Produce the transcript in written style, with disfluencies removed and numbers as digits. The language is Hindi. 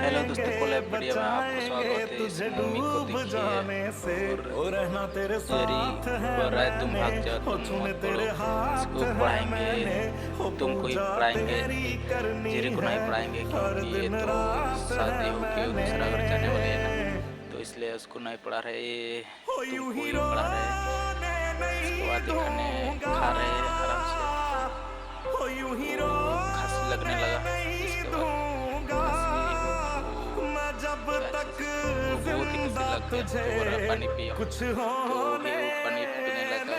हेलो दोस्तों, कोलैब वीडियो में आपको स्वागत है। इस मम्मी को देखिए और जेरी बोल रहा है तुम भाग जाओ, तुम मत पढ़ो, इसको पढ़ाएंगे, तुमको ही पढ़ाएंगे, जेरी को नहीं पढ़ाएंगे क्योंकि ये तो शादी होके दूसरा घर जाने वाले है ना, तो इसलिए उसको नहीं पढ़ा रहे, तुमको ही पढ़ा रहे। इसको आधे खाने खा रहे हैं आराम से, तो खांसी लगने लगा। इसके बाद जब तक बहुत ही खुशी लगती है, तो पानी पिया, तो भी वो पानी पीने लगा।